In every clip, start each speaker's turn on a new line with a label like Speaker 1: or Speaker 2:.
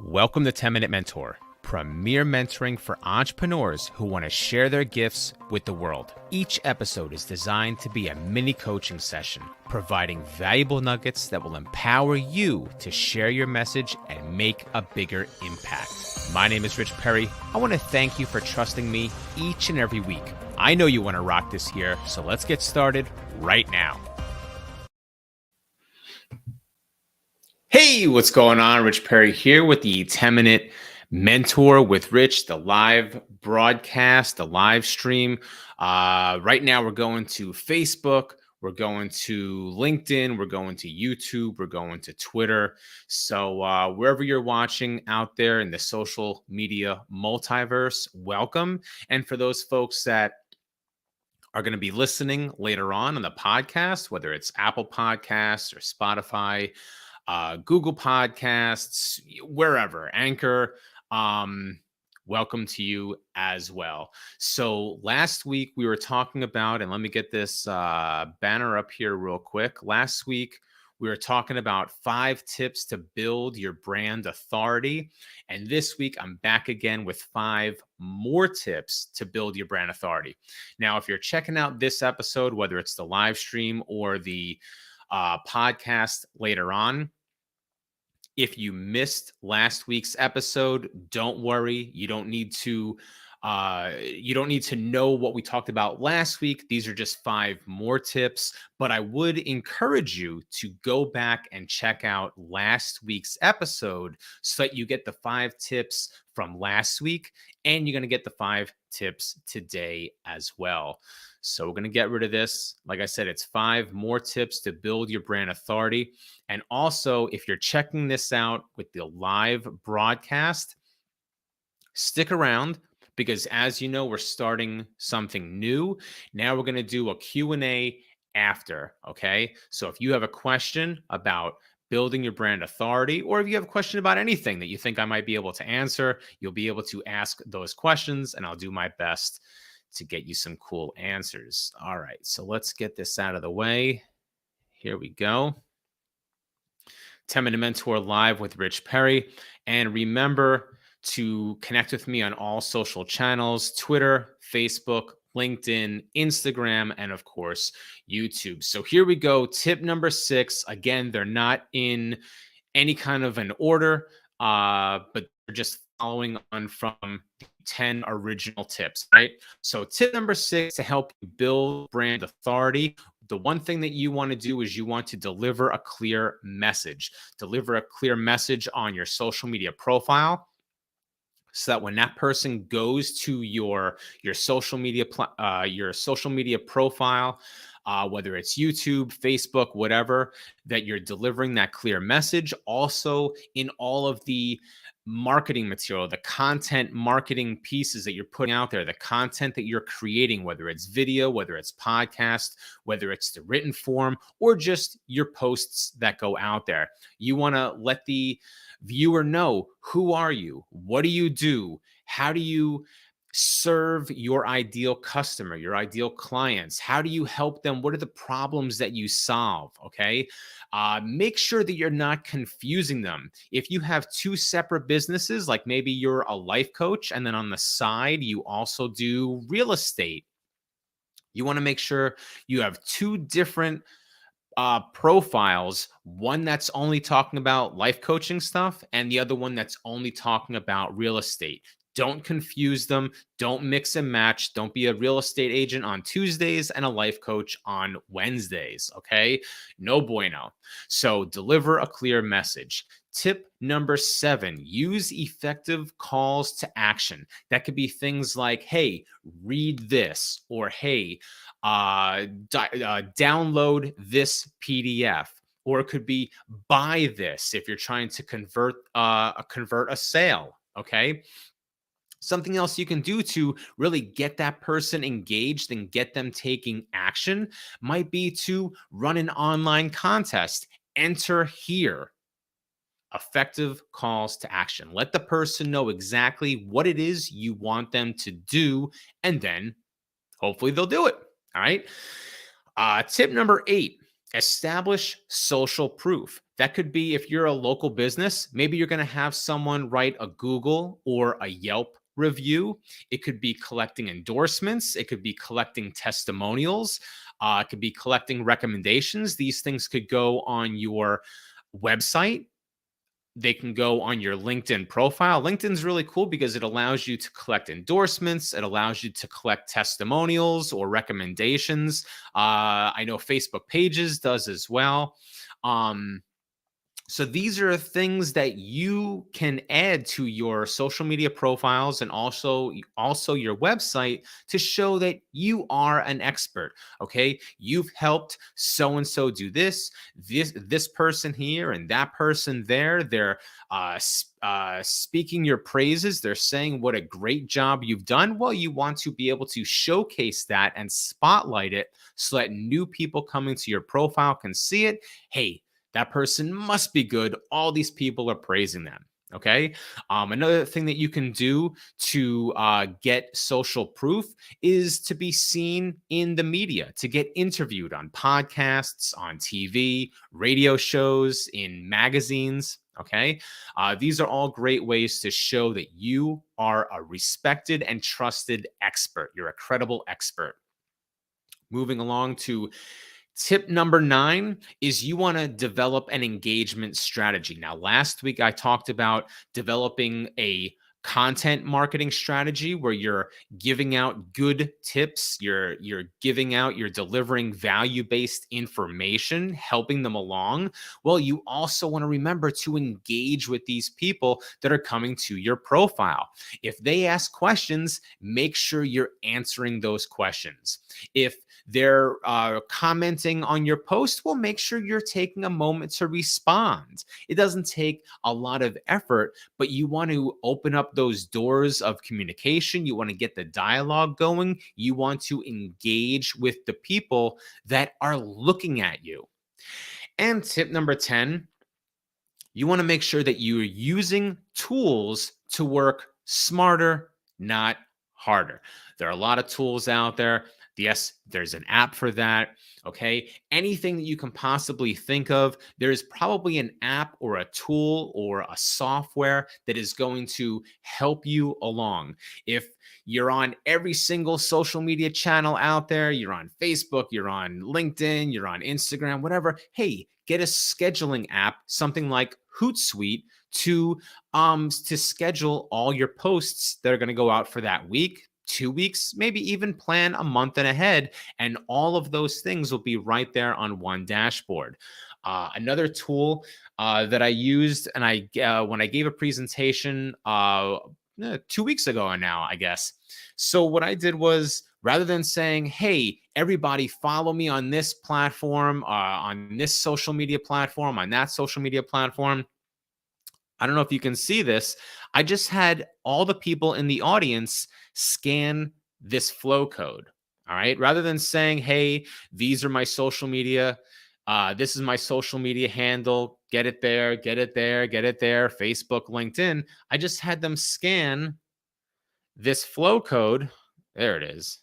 Speaker 1: Welcome to 10 Minute Mentor, premier mentoring for entrepreneurs who want to share their gifts with the world. Each episode is designed to be a mini coaching session, providing valuable nuggets that will empower you to share your message and make a bigger impact. My name is Rich Perry. I want to thank you for trusting me each and every week. I know you want to rock this year, so let's get started right now. Hey, what's going on? Rich Perry here with the 10-Minute Mentor with Rich, the live broadcast, the live stream. Right now, we're going to Facebook, we're going to LinkedIn, we're going to YouTube, we're going to Twitter. So wherever you're watching out there in the social media multiverse, welcome. And for those folks that are going to be listening later on the podcast, whether it's Apple Podcasts or Spotify, Google Podcasts, wherever, Anchor, welcome to you as well. So last week we were talking about, and let me get this banner up here real quick. Last week we were talking about 5 tips to build your brand authority. And this week I'm back again with 5 more tips to build your brand authority. Now, if you're checking out this episode, whether it's the live stream or the podcast later on, if you missed last week's episode, don't worry. You don't need to know what we talked about last week. These are just 5 more tips, but I would encourage you to go back and check out last week's episode so that you get the 5 tips from last week, and you're going to get the 5 tips today as well. So we're going to get rid of this. Like I said, it's 5 more tips to build your brand authority. And also, if you're checking this out with the live broadcast, stick around because, as you know, we're starting something new. Now we're going to do a Q&A after, okay? So if you have a question about building your brand authority, or if you have a question about anything that you think I might be able to answer, you'll be able to ask those questions, and I'll do my best to get you some cool answers. All right, so let's get this out of the way. Here we go. 10-Minute Mentor live with Rich Perry. And remember to connect with me on all social channels: Twitter, Facebook, LinkedIn, Instagram, and of course, YouTube. So here we go. Tip number 6. Again, they're not in any kind of an order, but they're just following on from 10 original tips, right? So tip number 6 to help you build brand authority. The one thing that you want to do is you want to deliver a clear message. Deliver a clear message on your social media profile, so that when that person goes to your social media profile, whether it's YouTube, Facebook, whatever, that you're delivering that clear message. Also, in all of the marketing material, the content marketing pieces that you're putting out there, the content that you're creating, whether it's video, whether it's podcast, whether it's the written form, or just your posts that go out there. You want to let the viewer know, who are you? What do you do? How do you serve your ideal customer, your ideal clients? How do you help them? What are the problems that you solve? Okay. Make sure that you're not confusing them. If you have 2 separate businesses, like maybe you're a life coach and then on the side, you also do real estate, you want to make sure you have 2 different profiles, one that's only talking about life coaching stuff and the other one that's only talking about real estate. Don't confuse them. Don't mix and match. Don't be a real estate agent on Tuesdays and a life coach on Wednesdays. Okay. No bueno. So deliver a clear message. Tip number 7, use effective calls to action. That could be things like, hey, read this, or hey, download this PDF, or it could be buy this if you're trying to convert a sale. Okay. Something else you can do to really get that person engaged and get them taking action might be to run an online contest. Enter here. Effective calls to action. Let the person know exactly what it is you want them to do, and then hopefully they'll do it. All right. Tip number 8. Establish social proof. That could be if you're a local business, maybe you're going to have someone write a Google or a Yelp review. It could be collecting endorsements, it could be collecting testimonials, it could be collecting recommendations. These things could go on your website, they can go on your LinkedIn profile. LinkedIn's really cool because it allows you to collect endorsements, it allows you to collect testimonials or recommendations. I know Facebook Pages does as well. Um, so these are things that you can add to your social media profiles and also your website to show that you are an expert. Okay, you've helped so and so do this person here and that person there. They're speaking your praises. They're saying what a great job you've done. Well, you want to be able to showcase that and spotlight it so that new people coming to your profile can see it. Hey, that person must be good. All these people are praising them. Okay. Another thing that you can do to get social proof is to be seen in the media, to get interviewed on podcasts, on TV, radio shows, in magazines. Okay. These are all great ways to show that you are a respected and trusted expert. You're a credible expert. Moving along to tip number 9 is you want to develop an engagement strategy. Now, last week I talked about developing a content marketing strategy where you're giving out good tips, you're delivering value-based information, helping them along. Well, you also want to remember to engage with these people that are coming to your profile. If they ask questions, make sure you're answering those questions. If they're commenting on your post, well, make sure you're taking a moment to respond. It doesn't take a lot of effort, but you want to open up those doors of communication. You want to get the dialogue going. You want to engage with the people that are looking at you. And tip number 10, you want to make sure that you're using tools to work smarter, not harder. There are a lot of tools out there. Yes, there's an app for that. Okay. Anything that you can possibly think of, there's probably an app or a tool or a software that is going to help you along. If you're on every single social media channel out there, you're on Facebook, you're on LinkedIn, you're on Instagram, whatever, hey, get a scheduling app, something like Hootsuite, to schedule all your posts that are going to go out for that week, 2 weeks, maybe even plan a month and ahead. And all of those things will be right there on one dashboard. Another tool that I used, and when I gave a presentation 2 weeks ago now, I guess. So what I did was, rather than saying, "Hey, everybody, follow me on this platform, on this social media platform, on that social media platform," I don't know if you can see this. I just had all the people in the audience scan this flow code. All right. Rather than saying, hey, these are my social media. This is my social media handle. Get it there, get it there, get it there. Facebook, LinkedIn. I just had them scan this flow code. There it is.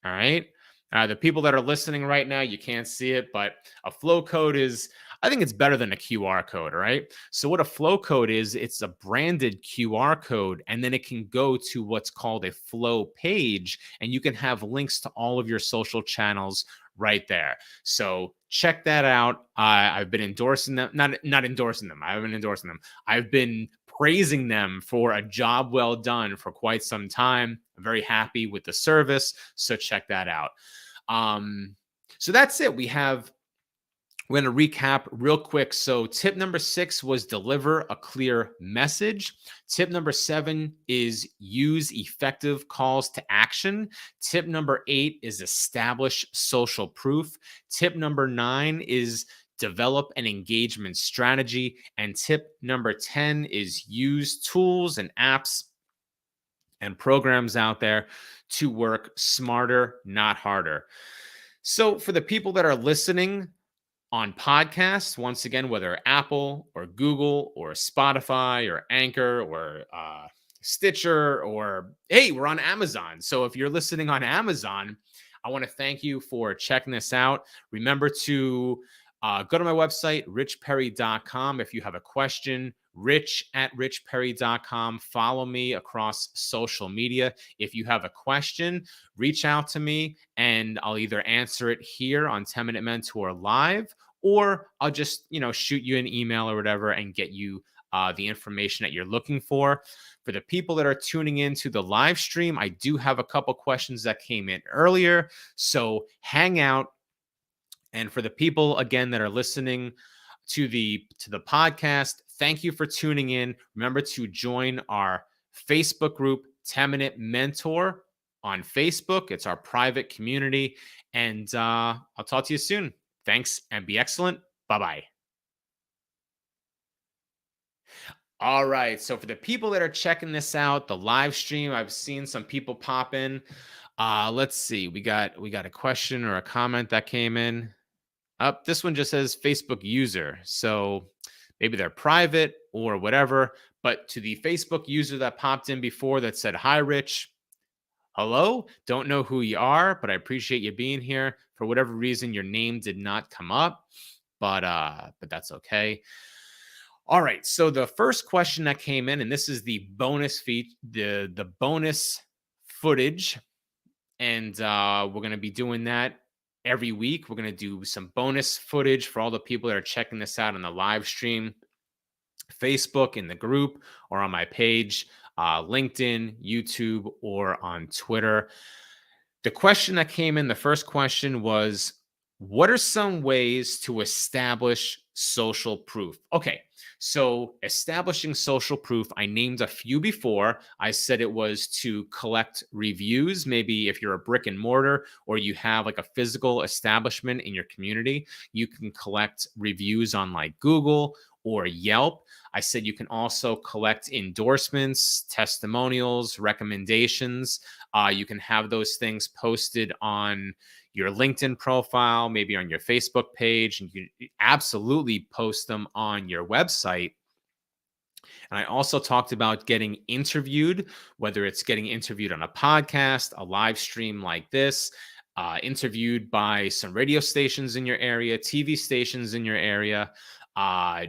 Speaker 1: All right. The people that are listening right now, you can't see it, but a flow code is, I think it's better than a QR code. All right. So, what a flow code is, it's a branded QR code, and then it can go to what's called a flow page, and you can have links to all of your social channels right there. So, check that out. I've been endorsing them, not endorsing them. I haven't been endorsing them. I've been praising them for a job well done for quite some time. I'm very happy with the service. So check that out. So that's it. We're going to recap real quick. So tip number 6 was deliver a clear message. Tip number 7 is use effective calls to action. Tip number 8 is establish social proof. Tip number 9 is develop an engagement strategy. And tip number 10 is use tools and apps and programs out there to work smarter, not harder. So, for the people that are listening on podcasts, once again, whether Apple or Google or Spotify or Anchor or Stitcher, or hey, we're on Amazon. So, if you're listening on Amazon, I want to thank you for checking this out. Remember to go to my website, richperry.com. If you have a question, rich@richperry.com. Follow me across social media. If you have a question, reach out to me and I'll either answer it here on 10 Minute Mentor Live, or I'll just, shoot you an email or whatever and get you the information that you're looking for. For the people that are tuning in to the live stream, I do have a couple questions that came in earlier. So hang out. And for the people again that are listening to the podcast, thank you for tuning in. Remember to join our Facebook group, 10 Minute Mentor on Facebook. It's our private community. And I'll talk to you soon. Thanks and be excellent. Bye-bye. All right. So for the people that are checking this out, the live stream, I've seen some people pop in. Let's see. We got a question or a comment that came in. Up, this one just says Facebook user. So maybe they're private or whatever. But to the Facebook user that popped in before that said, "Hi, Rich. Hello. Don't know who you are, but I appreciate you being here. For whatever reason, your name did not come up, but that's okay." All right. So the first question that came in, and this is the bonus the bonus footage, and we're going to be doing that every week. We're going to do some bonus footage for all the people that are checking this out on the live stream, Facebook, in the group, or on my page, LinkedIn, YouTube, or on Twitter. The question that came in, the first question was, what are some ways to establish social proof? Okay, so establishing social proof, I named a few before. I said it was to collect reviews. Maybe if you're a brick and mortar or you have like a physical establishment in your community, you can collect reviews on like Google or Yelp. I said you can also collect endorsements, testimonials, recommendations. You can have those things posted on your LinkedIn profile, maybe on your Facebook page, and you can absolutely post them on your website. And I also talked about getting interviewed, whether it's getting interviewed on a podcast, a live stream like this, interviewed by some radio stations in your area, TV stations in your area,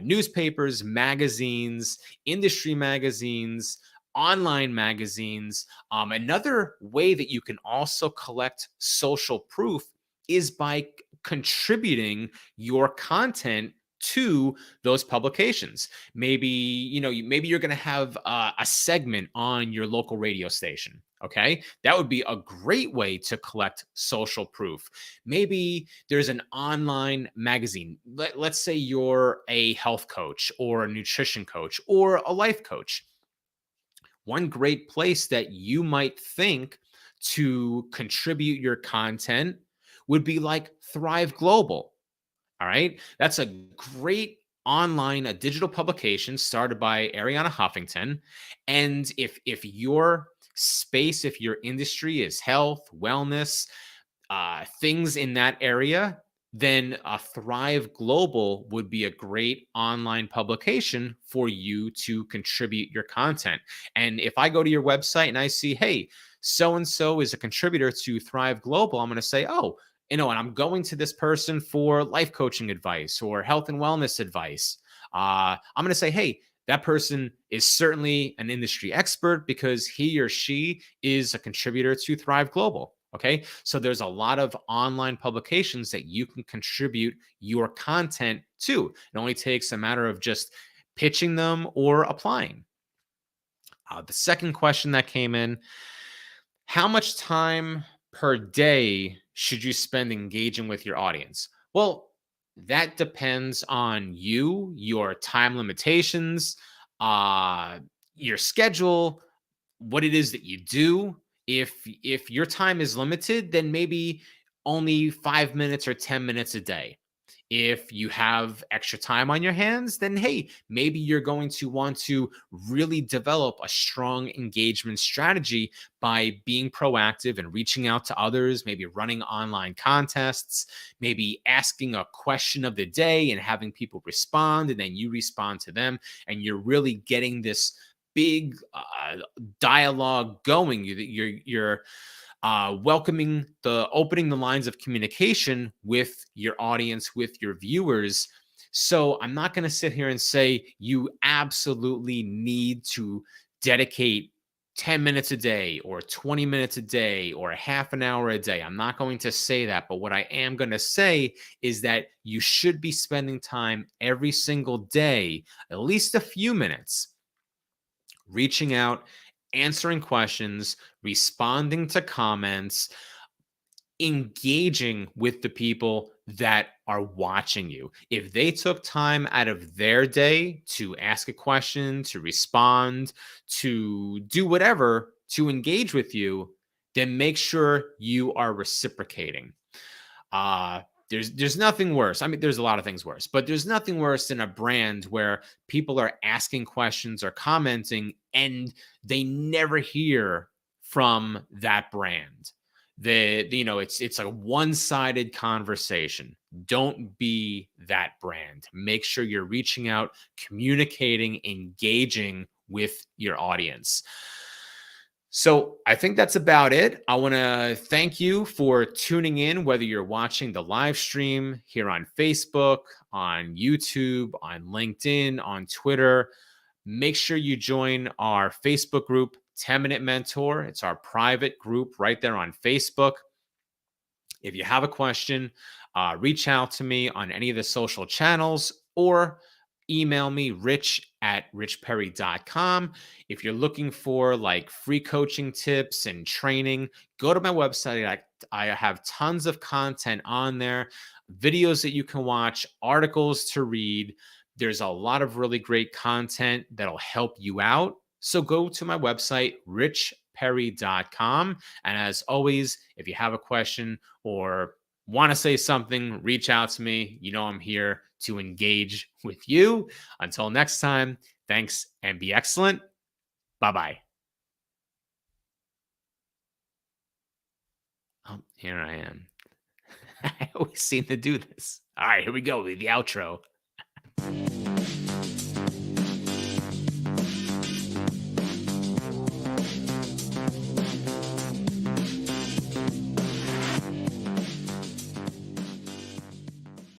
Speaker 1: newspapers, magazines, industry magazines, online magazines. Another way that you can also collect social proof is by contributing your content to those publications. Maybe maybe you're going to have a segment on your local radio station. Okay, that would be a great way to collect social proof. Maybe there's an online magazine. Let's say you're a health coach or a nutrition coach or a life coach. One great place that you might think to contribute your content would be like Thrive Global. All right. That's a great a digital publication started by Ariana Huffington. And if your space, if your industry is health, wellness, things in that area, then a Thrive Global would be a great online publication for you to contribute your content. And if I go to your website and I see, hey, so and so is a contributor to Thrive Global, I'm going to say, oh, and I'm going to this person for life coaching advice or health and wellness advice. I'm going to say, hey, that person is certainly an industry expert because he or she is a contributor to Thrive Global. Okay. So there's a lot of online publications that you can contribute your content to. It only takes a matter of just pitching them or applying. The second question that came in, how much time per day should you spend engaging with your audience? Well, that depends on you, your time limitations, your schedule, what it is that you do. If your time is limited, then maybe only 5 minutes or 10 minutes a day. If you have extra time on your hands, then hey, maybe you're going to want to really develop a strong engagement strategy by being proactive and reaching out to others, maybe running online contests, maybe asking a question of the day and having people respond, and then you respond to them, and you're really getting this big dialogue going. You're welcoming the opening the lines of communication with your audience, with your viewers. So I'm not going to sit here and say you absolutely need to dedicate 10 minutes a day or 20 minutes a day or a half an hour a day. I'm not going to say that. But what I am going to say is that you should be spending time every single day, at least a few minutes, reaching out, answering questions, responding to comments, engaging with the people that are watching you. If they took time out of their day to ask a question, to respond, to do whatever, to engage with you, then make sure you are reciprocating. Uh there's nothing worse. I mean, there's a lot of things worse, but there's nothing worse than a brand where people are asking questions or commenting and they never hear from that brand. It's a one-sided conversation. Don't be that brand. Make sure you're reaching out, communicating, engaging with your audience. So I think that's about it. I want to thank you for tuning in, whether you're watching the live stream here on Facebook, on YouTube, on LinkedIn, on Twitter. Make sure you join our Facebook group, 10 Minute Mentor. It's our private group right there on Facebook. If you have a question, reach out to me on any of the social channels or email me rich@richperry.com. If you're looking for like free coaching tips and training, go to my website. I have tons of content on there, videos that you can watch, articles to read. There's a lot of really great content that'll help you out. So go to my website, richperry.com. And as always, if you have a question or want to say something, reach out to me. You know, I'm here to engage with you. Until next time, thanks and be excellent. Bye bye. Here I am. I always seem to do this. All right, here we go. The outro.